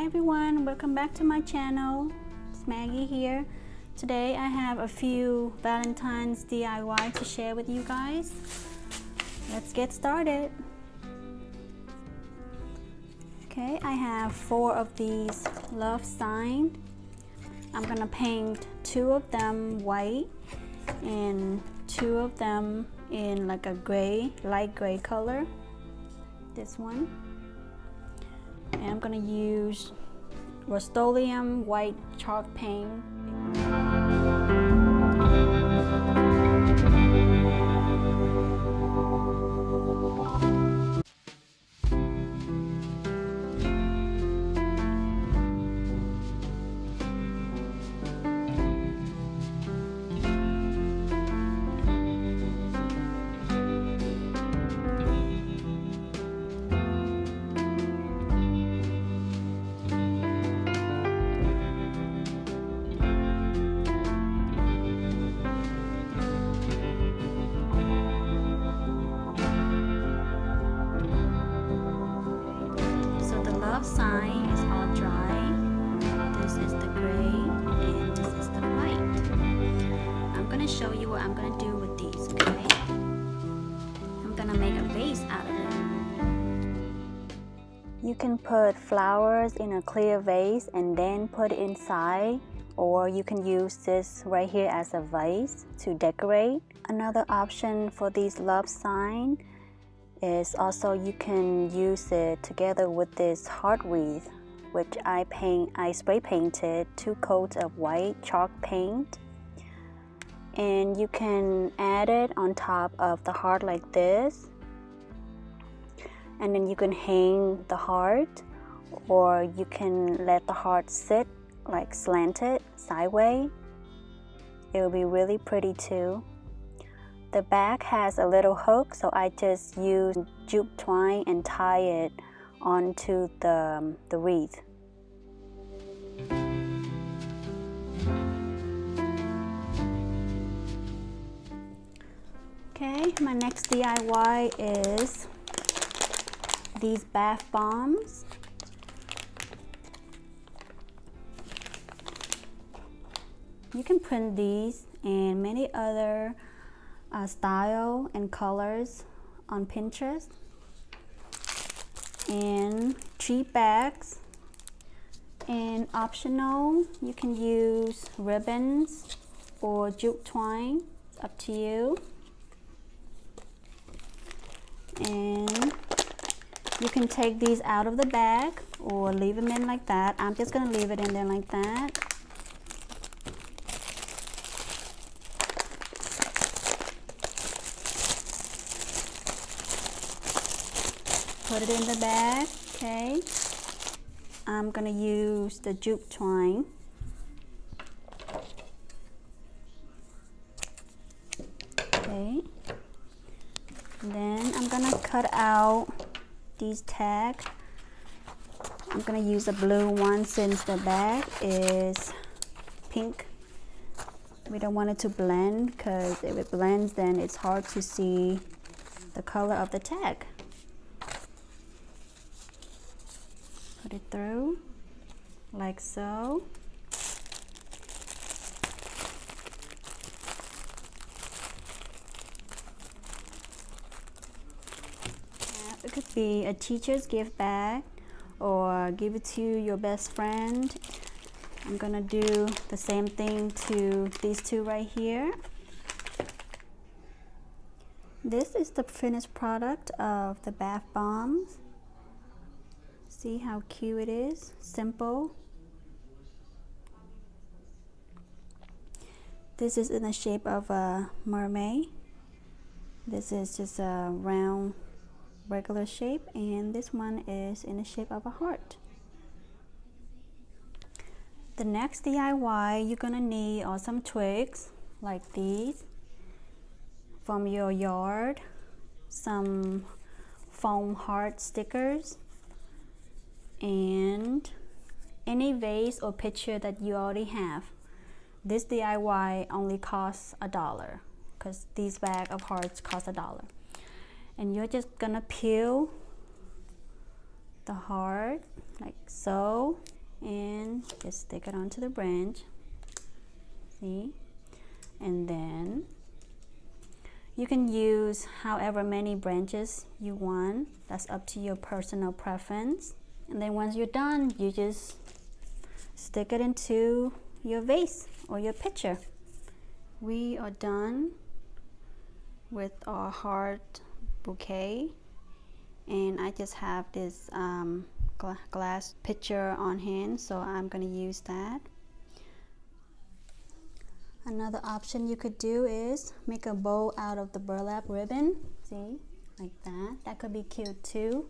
everyone, welcome back to my channel. It's Maggie here. Today I have a few Valentine's DIY to share with you guys. Let's get started. Okay, I have 4 of these love signs. I'm gonna paint 2 of them white and 2 of them in like a gray, light gray color. This one. And I'm gonna use Rust-Oleum white chalk paint. Sign is all dry. This is the gray and this is the white. I'm gonna show you what I'm gonna do with these, okay? I'm gonna make a vase out of it. You can put flowers in a clear vase and then put it inside, or you can use this right here as a vase to decorate. Another option for these love signs is also you can use it together with this heart wreath, which I spray painted 2 coats of white chalk paint, and you can add it on top of the heart like this, and then you can hang the heart, or you can let the heart sit like slanted sideways. It will be really pretty too. The back has a little hook, so I just use jute twine and tie it onto the wreath. Okay, my next DIY is these bath bombs. You can print these and many other style and colors on Pinterest, and cheap bags, and optional you can use ribbons or jute twine. It's up to you. And you can take these out of the bag or leave them in like that. I'm just gonna leave it in there like that. Put it in the bag, okay. I'm gonna use the jute twine. Okay. And then I'm gonna cut out these tags. I'm gonna use a blue one since the bag is pink. We don't want it to blend, because if it blends then it's hard to see the color of the tag. Put it through like so. It could be a teacher's gift bag, or give it to your best friend. I'm gonna do the same thing to these 2 right here. This is the finished product of the bath bombs. See how cute it is? Simple. This is in the shape of a mermaid. This is just a round regular shape, and this one is in the shape of a heart. The next DIY you're gonna need are some twigs like these from your yard, some foam heart stickers, and any vase or picture that you already have. This DIY only costs $1, because these bag of hearts cost $1. And you're just gonna peel the heart like so, and just stick it onto the branch. See? And then you can use however many branches you want. That's up to your personal preference. And then once you're done, you just stick it into your vase or your pitcher. We are done with our heart bouquet, and I just have this glass pitcher on hand, so I'm going to use that. Another option you could do is make a bow out of the burlap ribbon. See, like that. That could be cute too.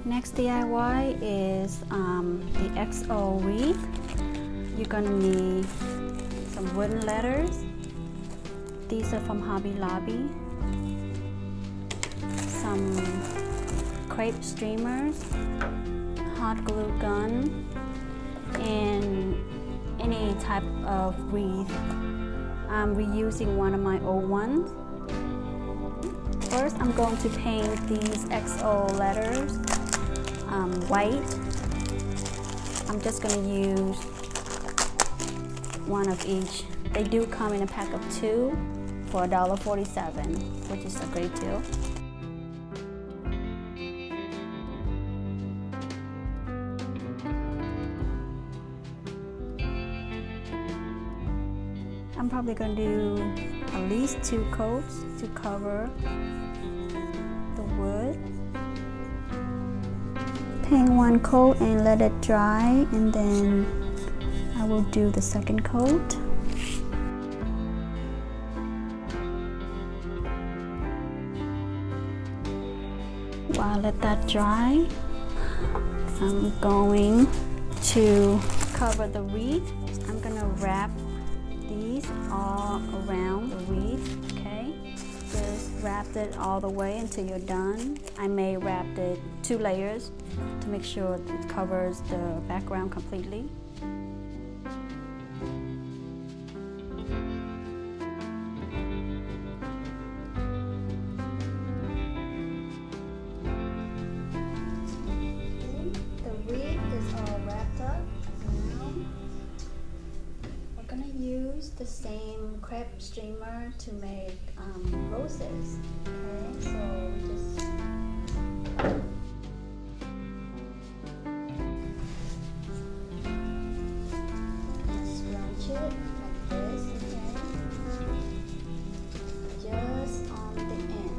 Next DIY is the XO wreath. You're gonna need some wooden letters. These are from Hobby Lobby. Some crepe streamers, hot glue gun, and any type of wreath. I'm reusing one of my old ones. First, I'm going to paint these XO letters white. I'm just going to use one of each. They do come in a pack of 2 for $1.47, which is a great deal. I'm probably going to do at least 2 coats to cover the wood. Paint 1 coat and let it dry, and then I will do the second coat. While I let that dry, I'm going to cover the wreath. I'm going to wrap these all around the wreath, okay? Just wrap it all the way until you're done. I may wrap it 2 layers to make sure it covers the background completely. The wreath is all wrapped up. Now we're gonna use the same crepe streamer to make roses. Okay, so just scrunch it like this, okay? Just on the end,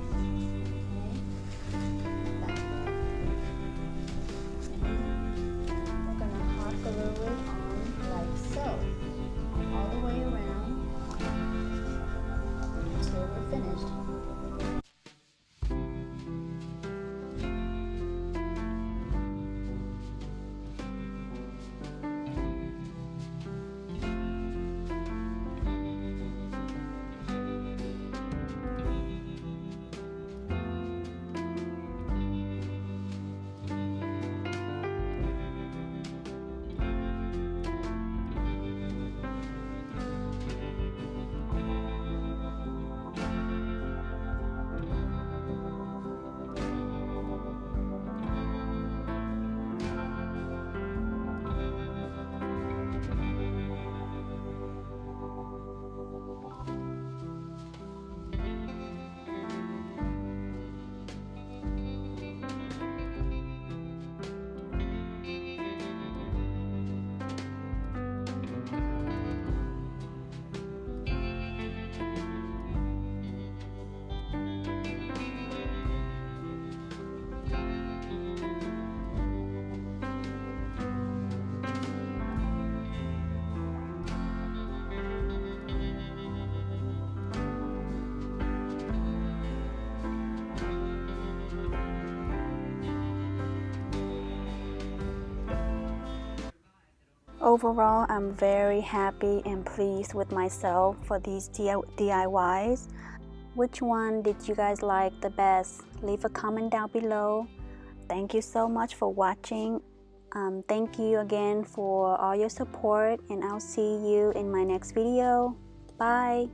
okay? Like that. And we're gonna hot glue it on like so, all the way around until we're finished. Overall, I'm very happy and pleased with myself for these DIYs. Which one did you guys like the best? Leave a comment down below. Thank you so much for watching. Thank you again for all your support, and I'll see you in my next video. Bye!